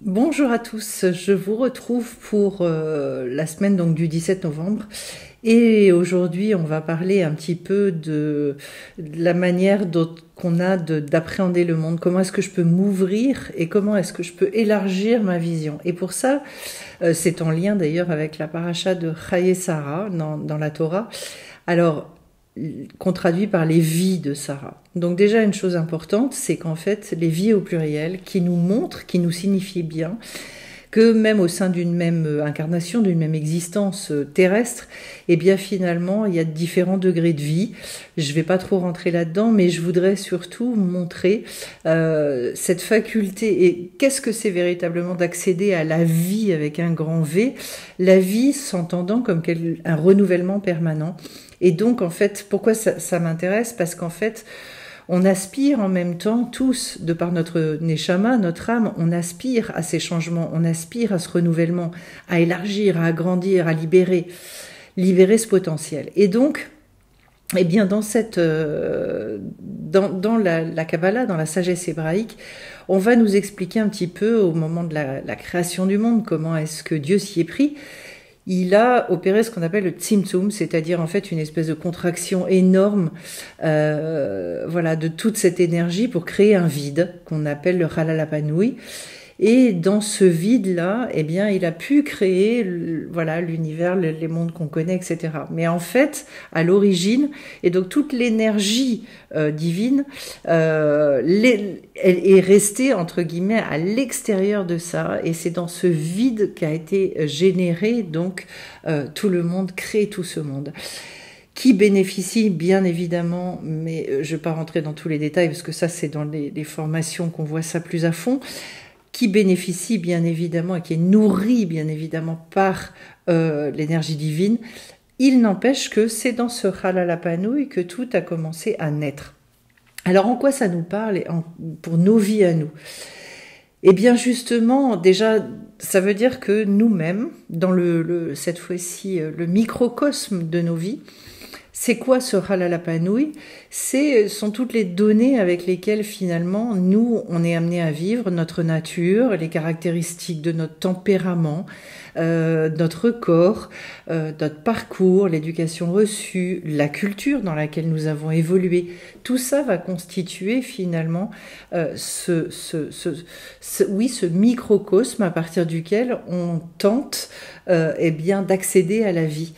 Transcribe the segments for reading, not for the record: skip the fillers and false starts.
Bonjour à tous, je vous retrouve pour la semaine donc du 17 novembre et aujourd'hui on va parler un petit peu de la manière dont qu'on a d'appréhender le monde, comment est-ce que je peux m'ouvrir et comment est-ce que je peux élargir ma vision. Et pour ça, c'est en lien d'ailleurs avec la paracha de Chaye Sarah dans la Torah. Alors, qu'on traduit par les vies de Sarah. Donc déjà une chose importante, c'est qu'en fait les vies au pluriel qui nous montrent, qui nous signifient bien que même au sein d'une même incarnation, d'une même existence terrestre, eh bien finalement il y a différents degrés de vie. Je ne vais pas trop rentrer là-dedans, mais je voudrais surtout montrer cette faculté et qu'est-ce que c'est véritablement d'accéder à la vie avec un grand V, la vie s'entendant comme un renouvellement permanent. Et donc en fait, pourquoi ça m'intéresse? Parce qu'en fait, on aspire en même temps, tous, de par notre neshama, notre âme, on aspire à ces changements, on aspire à ce renouvellement, à élargir, à agrandir, à libérer ce potentiel. Et donc, eh bien, dans la Kabbalah, dans la sagesse hébraïque, on va nous expliquer un petit peu au moment de la création du monde, comment est-ce que Dieu s'y est pris. Il a opéré ce qu'on appelle le tzimtzum, c'est-à-dire en fait une espèce de contraction énorme, voilà, de toute cette énergie pour créer un vide qu'on appelle le halal hapanui. Et dans ce vide-là, eh bien, il a pu créer, voilà, l'univers, les mondes qu'on connaît, etc. Mais en fait, à l'origine, et donc toute l'énergie divine, elle est restée entre guillemets à l'extérieur de ça, et c'est dans ce vide qu'a été généré donc tout le monde, créé tout ce monde qui bénéficie bien évidemment, mais je ne vais pas rentrer dans tous les détails parce que ça c'est dans les formations qu'on voit ça plus à fond, qui bénéficie bien évidemment et qui est nourri bien évidemment par l'énergie divine. Il n'empêche que c'est dans ce halal hapanui que tout a commencé à naître. Alors en quoi ça nous parle pour nos vies à nous? Eh bien justement, déjà, ça veut dire que nous-mêmes, dans cette fois-ci le microcosme de nos vies, c'est quoi ce halal hapanui? Sont toutes les données avec lesquelles finalement nous on est amené à vivre, notre nature, les caractéristiques de notre tempérament, notre corps, notre parcours, l'éducation reçue, la culture dans laquelle nous avons évolué. Tout ça va constituer finalement ce microcosme à partir duquel on tente eh bien d'accéder à la vie.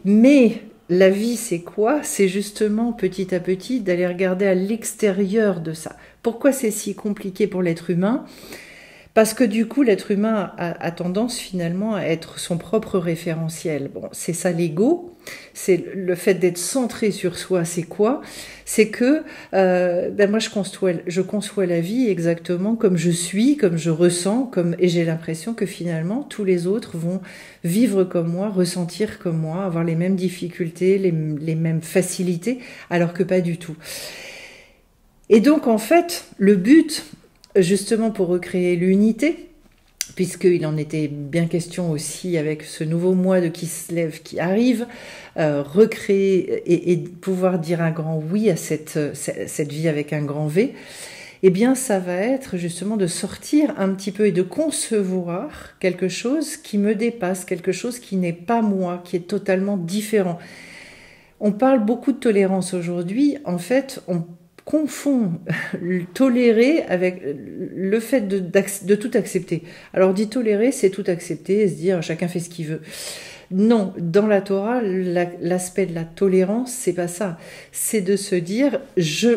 Mais la vie, c'est quoi? C'est justement petit à petit d'aller regarder à l'extérieur de ça. Pourquoi c'est si compliqué pour l'être humain? Parce que du coup, l'être humain a tendance finalement à être son propre référentiel. Bon, c'est ça l'ego, c'est le fait d'être centré sur soi. C'est quoi? C'est que moi je conçois la vie exactement comme je suis, comme je ressens, et j'ai l'impression que finalement tous les autres vont vivre comme moi, ressentir comme moi, avoir les mêmes difficultés, les mêmes facilités, alors que pas du tout. Et donc en fait, le but, justement pour recréer l'unité, puisqu'il en était bien question aussi avec ce nouveau mois de Kislev qui arrive, recréer et pouvoir dire un grand oui à cette vie avec un grand V, eh bien ça va être justement de sortir un petit peu et de concevoir quelque chose qui me dépasse, quelque chose qui n'est pas moi, qui est totalement différent. On parle beaucoup de tolérance aujourd'hui, en fait on confond tolérer avec le fait de tout accepter. Alors dit tolérer, c'est tout accepter et se dire chacun fait ce qu'il veut. Non, dans la Torah, l'aspect de la tolérance, c'est pas ça. C'est de se dire,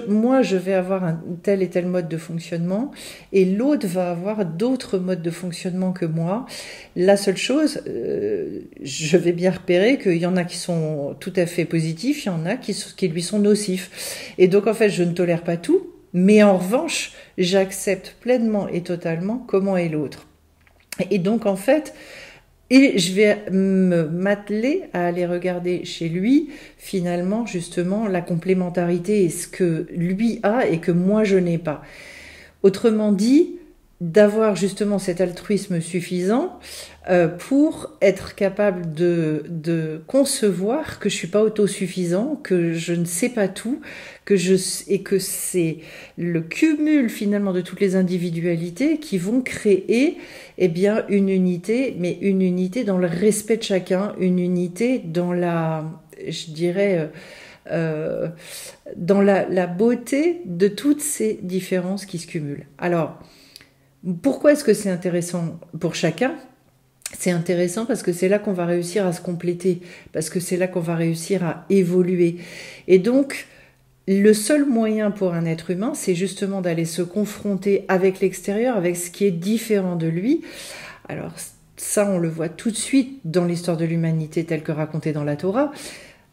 moi, je vais avoir un tel et tel mode de fonctionnement, et l'autre va avoir d'autres modes de fonctionnement que moi. La seule chose, je vais bien repérer qu'il y en a qui sont tout à fait positifs, il y en a qui lui sont nocifs. Et donc, en fait, je ne tolère pas tout, mais en revanche, j'accepte pleinement et totalement comment est l'autre. Et donc, en fait, et je vais m'atteler à aller regarder chez lui, finalement, justement, la complémentarité et ce que lui a et que moi je n'ai pas. Autrement dit, d'avoir justement cet altruisme suffisant pour être capable de concevoir que je suis pas autosuffisant, que je ne sais pas tout, et que c'est le cumul finalement de toutes les individualités qui vont créer eh bien une unité, mais une unité dans le respect de chacun, une unité dans la, je dirais, dans la beauté de toutes ces différences qui se cumulent. Alors, pourquoi est-ce que c'est intéressant pour chacun? C'est intéressant parce que c'est là qu'on va réussir à se compléter, parce que c'est là qu'on va réussir à évoluer. Et donc, le seul moyen pour un être humain, c'est justement d'aller se confronter avec l'extérieur, avec ce qui est différent de lui. Alors ça, on le voit tout de suite dans l'histoire de l'humanité telle que racontée dans la Torah.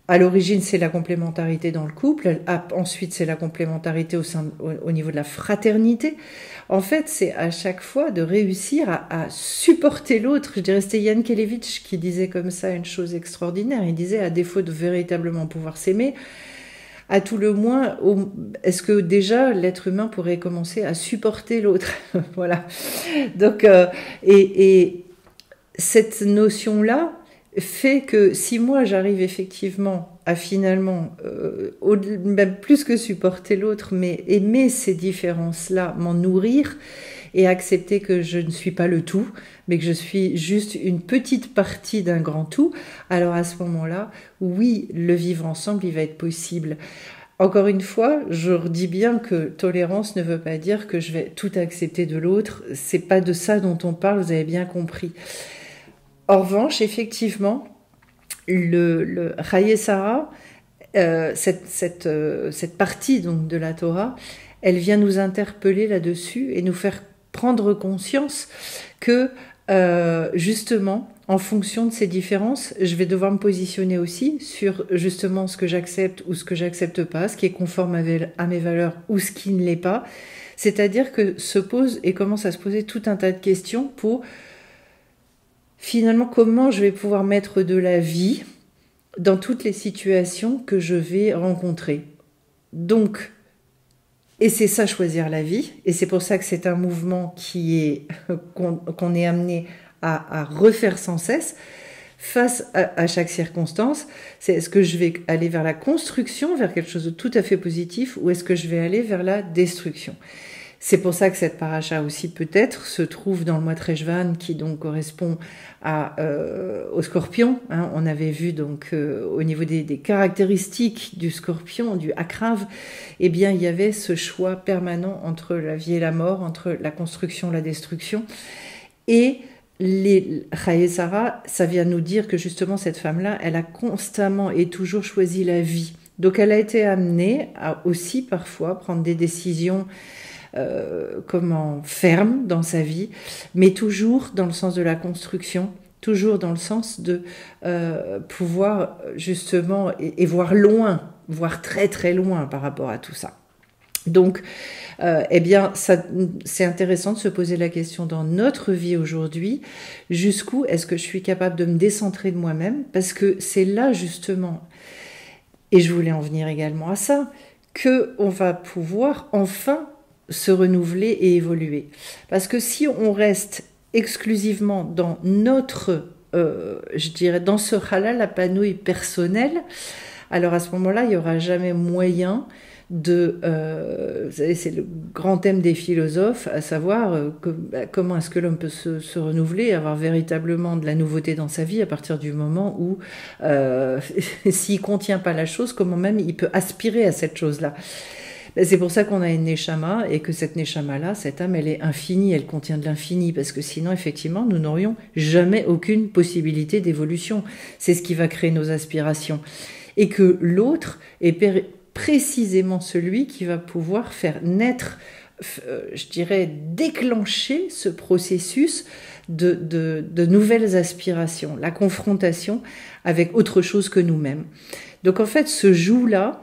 À l'origine, c'est la complémentarité dans le couple. Ensuite, c'est la complémentarité au niveau de la fraternité. En fait, c'est à chaque fois de réussir à supporter l'autre. Je dirais, c'était Jan Kelevitch qui disait comme ça une chose extraordinaire. Il disait, à défaut de véritablement pouvoir s'aimer, à tout le moins, est-ce que déjà l'être humain pourrait commencer à supporter l'autre? Voilà. Donc, et cette notion-là fait que si moi j'arrive effectivement à finalement, même plus que supporter l'autre, mais aimer ces différences-là, m'en nourrir et accepter que je ne suis pas le tout, mais que je suis juste une petite partie d'un grand tout, alors à ce moment-là, oui, le vivre ensemble, il va être possible. Encore une fois, je redis bien que tolérance ne veut pas dire que je vais tout accepter de l'autre, c'est pas de ça dont on parle, vous avez bien compris. En revanche, effectivement, le Chaye Sarah, cette partie donc de la Torah, elle vient nous interpeller là-dessus et nous faire prendre conscience que justement, en fonction de ces différences, je vais devoir me positionner aussi sur justement ce que j'accepte ou ce que j'accepte pas, ce qui est conforme à mes valeurs ou ce qui ne l'est pas. C'est-à-dire que se pose et commence à se poser tout un tas de questions pour finalement comment je vais pouvoir mettre de la vie dans toutes les situations que je vais rencontrer. Donc, et c'est ça, choisir la vie, et c'est pour ça que c'est un mouvement qu'on est amené à refaire sans cesse, face à chaque circonstance, c'est est-ce que je vais aller vers la construction, vers quelque chose de tout à fait positif, ou est-ce que je vais aller vers la destruction? C'est pour ça que cette paracha aussi peut-être se trouve dans le mois Teshvan qui donc correspond au scorpion. Hein. On avait vu donc au niveau des caractéristiques du scorpion, du akrav, eh bien il y avait ce choix permanent entre la vie et la mort, entre la construction et la destruction. Et les Chaye Sarah, ça vient nous dire que justement cette femme-là, elle a constamment et toujours choisi la vie. Donc elle a été amenée à aussi parfois prendre des décisions ferme dans sa vie, mais toujours dans le sens de la construction, toujours dans le sens de pouvoir justement et voir loin, voir très très loin par rapport à tout ça. Donc, eh bien, c'est intéressant de se poser la question dans notre vie aujourd'hui, jusqu'où est-ce que je suis capable de me décentrer de moi-même, parce que c'est là justement, et je voulais en venir également à ça, que on va pouvoir enfin se renouveler et évoluer. Parce que si on reste exclusivement dans notre, je dirais, dans ce halal apanouï personnel, alors à ce moment-là, il n'y aura jamais moyen de... vous savez, c'est le grand thème des philosophes, à savoir comment est-ce que l'homme peut se renouveler, avoir véritablement de la nouveauté dans sa vie à partir du moment où, s'il ne contient pas la chose, comment même il peut aspirer à cette chose-là. C'est pour ça qu'on a une neshama et que cette neshama-là, cette âme, elle est infinie, elle contient de l'infini, parce que sinon, effectivement, nous n'aurions jamais aucune possibilité d'évolution. C'est ce qui va créer nos aspirations. Et que l'autre est précisément celui qui va pouvoir faire naître, je dirais, déclencher ce processus de nouvelles aspirations, la confrontation avec autre chose que nous-mêmes. Donc en fait, ce joug-là,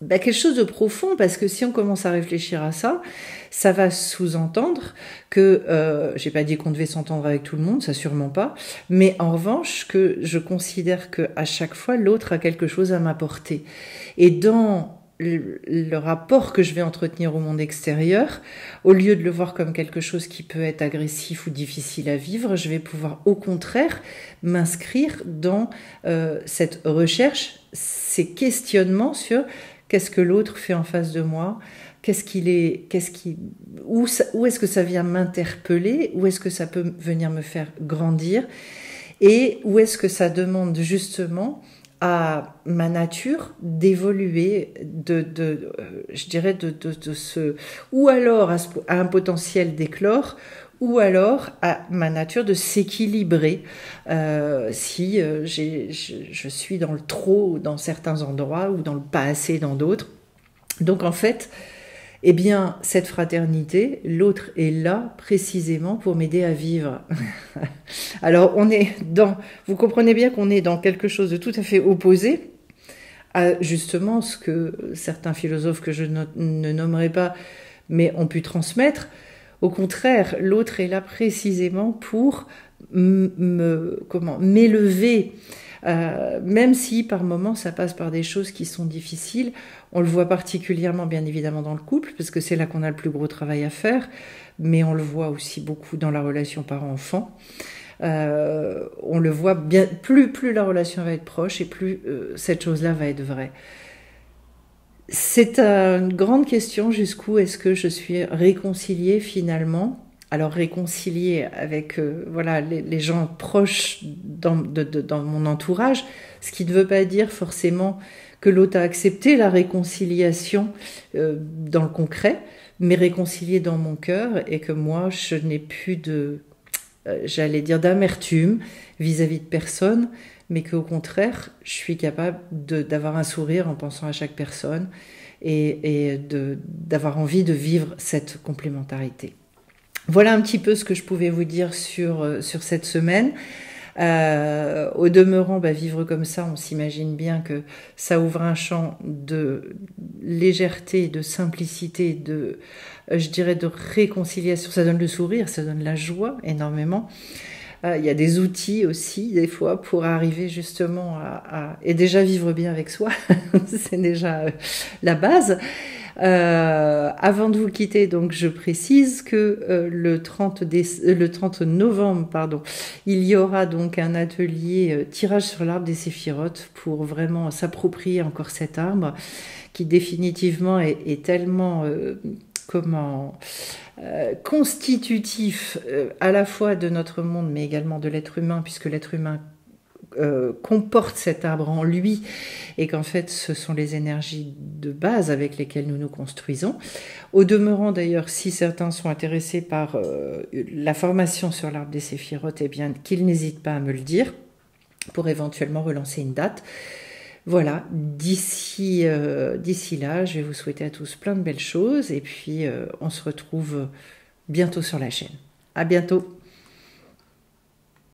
quelque chose de profond, parce que si on commence à réfléchir à ça, ça va sous-entendre que, j'ai pas dit qu'on devait s'entendre avec tout le monde, ça sûrement pas, mais en revanche que je considère que à chaque fois l'autre a quelque chose à m'apporter. Et dans le rapport que je vais entretenir au monde extérieur, au lieu de le voir comme quelque chose qui peut être agressif ou difficile à vivre, je vais pouvoir au contraire m'inscrire dans cette recherche, ces questionnements sur qu'est-ce que l'autre fait en face de moi, où est-ce que ça vient m'interpeller, où est-ce que ça peut venir me faire grandir, et où est-ce que ça demande justement à ma nature d'évoluer, je dirais, ou alors à un potentiel d'éclore, ou alors à ma nature de s'équilibrer si je suis dans le trop dans certains endroits ou dans le pas assez dans d'autres. Donc en fait, eh bien, cette fraternité, l'autre est là précisément pour m'aider à vivre. Alors, vous comprenez bien qu'on est dans quelque chose de tout à fait opposé à justement ce que certains philosophes que je ne nommerai pas, mais ont pu transmettre. Au contraire, l'autre est là précisément pour m'élever. Même si par moments ça passe par des choses qui sont difficiles, on le voit particulièrement bien évidemment dans le couple, parce que c'est là qu'on a le plus gros travail à faire, mais on le voit aussi beaucoup dans la relation parent-enfant. On le voit bien, plus la relation va être proche et plus cette chose-là va être vraie. C'est une grande question, jusqu'où est-ce que je suis réconciliée finalement. Alors réconcilier avec les gens proches dans mon entourage, ce qui ne veut pas dire forcément que l'autre a accepté la réconciliation dans le concret, mais réconcilier dans mon cœur et que moi je n'ai plus d'amertume vis-à-vis de personne, mais qu'au contraire je suis capable d'avoir un sourire en pensant à chaque personne et d'avoir envie de vivre cette complémentarité. Voilà un petit peu ce que je pouvais vous dire sur cette semaine. Au demeurant, vivre comme ça, on s'imagine bien que ça ouvre un champ de légèreté, de simplicité, je dirais de réconciliation. Ça donne le sourire, ça donne la joie énormément. Il y a des outils aussi, des fois, pour arriver justement et déjà vivre bien avec soi. C'est déjà la base. Avant de vous quitter, donc je précise que le 30 novembre, il y aura donc un atelier tirage sur l'arbre des séphirotes pour vraiment s'approprier encore cet arbre qui définitivement est tellement constitutif à la fois de notre monde mais également de l'être humain, puisque l'être humain comporte cet arbre en lui et qu'en fait ce sont les énergies de base avec lesquelles nous nous construisons. Au demeurant d'ailleurs, si certains sont intéressés par la formation sur l'arbre des séphirotes, eh bien qu'ils n'hésitent pas à me le dire pour éventuellement relancer une date. Voilà, d'ici là, je vais vous souhaiter à tous plein de belles choses et puis on se retrouve bientôt sur la chaîne. À bientôt.